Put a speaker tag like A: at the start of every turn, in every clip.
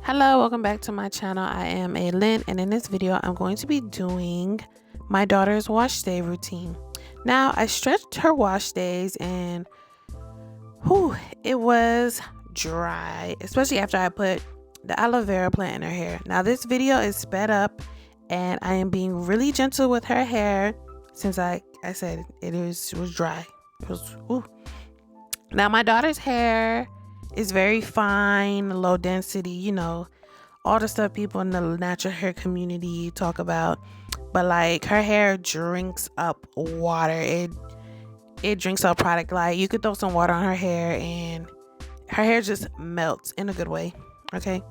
A: Hello, welcome back to my channel. I am Lynn, and in this video I'm going to be doing my daughter's wash day routine. Now I stretched her wash days and it was dry, especially after I put the aloe vera plant in her hair. Now this video is sped up and I am being really gentle with her hair since I said it was dry. It was Now my daughter's hair is very fine, low density, all the stuff people in the natural hair community talk about. But like her hair drinks up water. It drinks up product. Like you could throw some water on her hair and her hair just melts in a good way. Okay.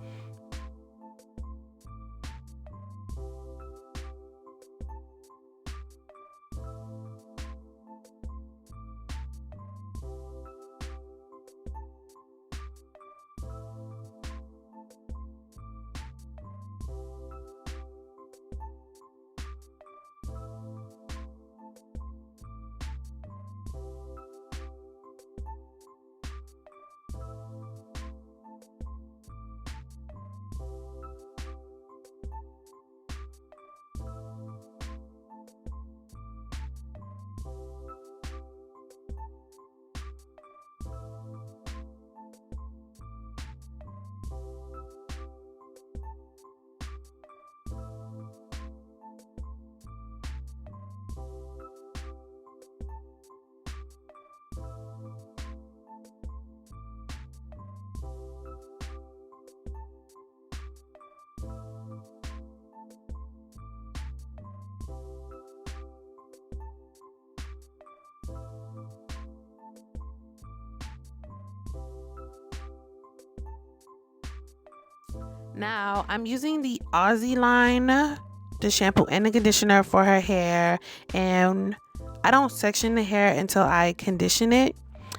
A: Now I'm using the Aussie line, the shampoo and the conditioner for her hair, and I don't section the hair until I condition it.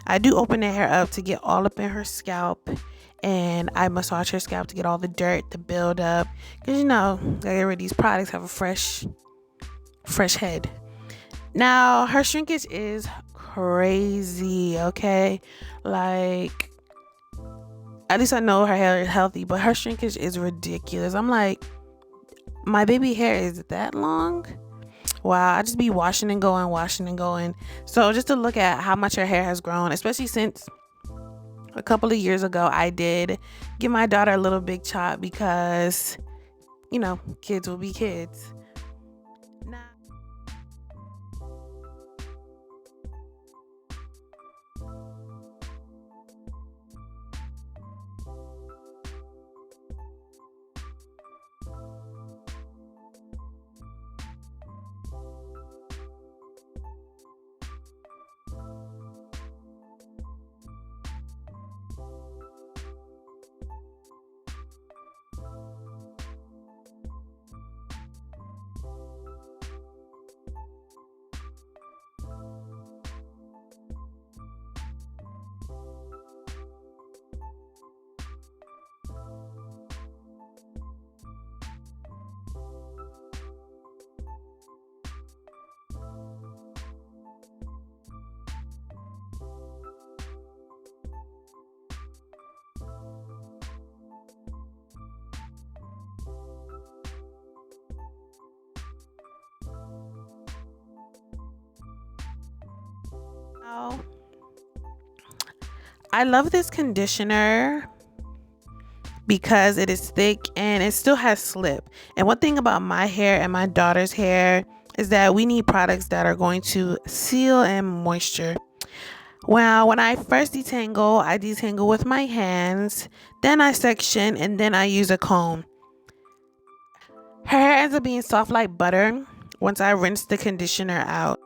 A: I do open the hair up to get all up in her scalp, and I massage her scalp to get all the dirt, the build up, because these products have a fresh head. Now her shrinkage is crazy, okay? Like, at least I know her hair is healthy, but her shrinkage is ridiculous. I'm like, my baby hair is that long? Wow, I just be washing and going. So just to look at how much her hair has grown, especially since a couple of years ago, I did give my daughter a little big chop because, kids will be kids. I love this conditioner because it is thick and it still has slip. And one thing about my hair and my daughter's hair is that we need products that are going to seal and moisture. Well, when I first detangle, I detangle with my hands, then I section, and then I use a comb. Her hair ends up being soft like butter once I rinse the conditioner out.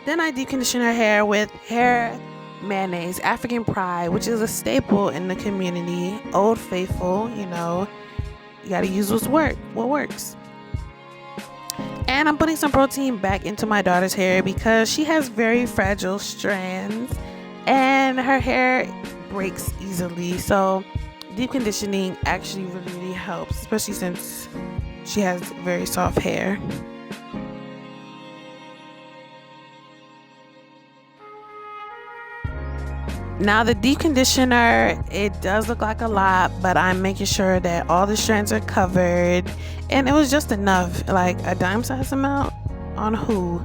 A: Then I deep condition her hair with hair mayonnaise, African Pride, which is a staple in the community. Old Faithful, you know, you gotta use what works. And I'm putting some protein back into my daughter's hair because she has very fragile strands and her hair breaks easily. So deep conditioning actually really helps, especially since she has very soft hair. Now the deep conditioner, it does look like a lot, but I'm making sure that all the strands are covered, and it was just enough, like a dime size amount on who.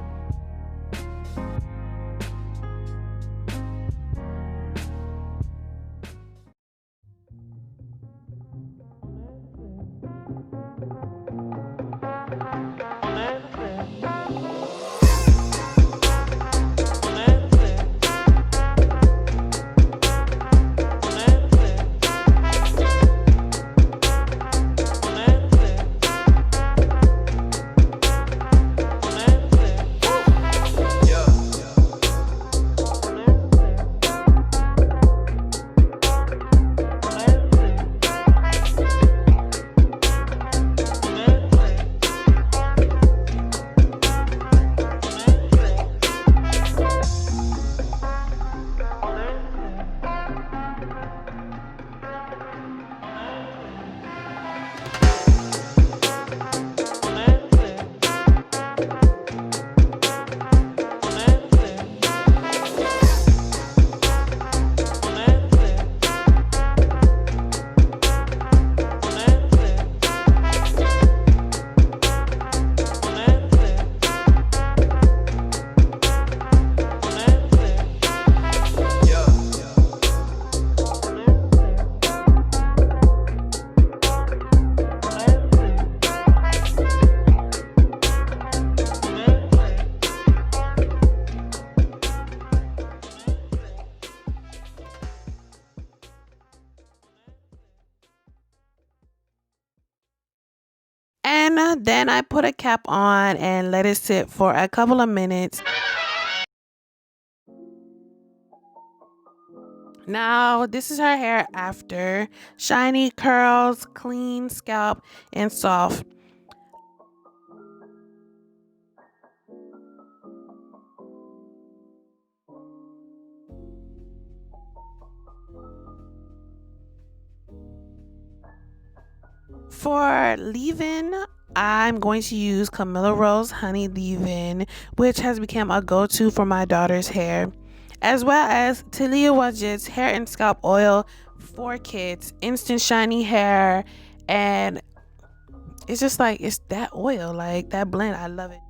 A: And then I put a cap on and let it sit for a couple of minutes. Now, this is her hair after. Shiny curls, clean scalp, and soft. For leave-in, I'm going to use Camilla Rose Honey Leave-In, which has become a go-to for my daughter's hair, as well as Talia Wajid's Hair and Scalp Oil for kids, instant shiny hair, and it's just like, it's that oil, like that blend. I love it.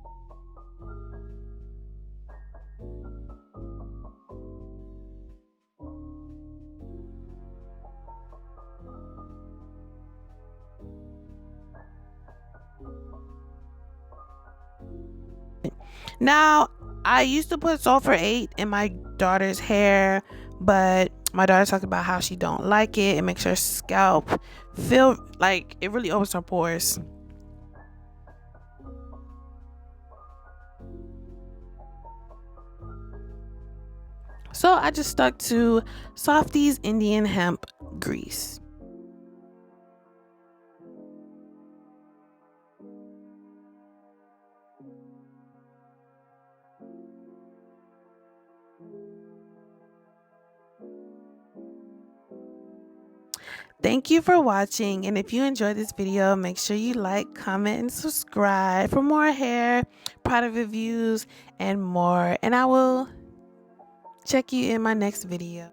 A: Now, I used to put sulfur 8 in my daughter's hair, but my daughter talked about how she don't like it. It makes her scalp feel like it really opens her pores. So I just stuck to Softies Indian Hemp Grease. Thank you for watching, and if you enjoyed this video, make sure you like, comment, and subscribe for more hair, product reviews, and more. And I will check you in my next video.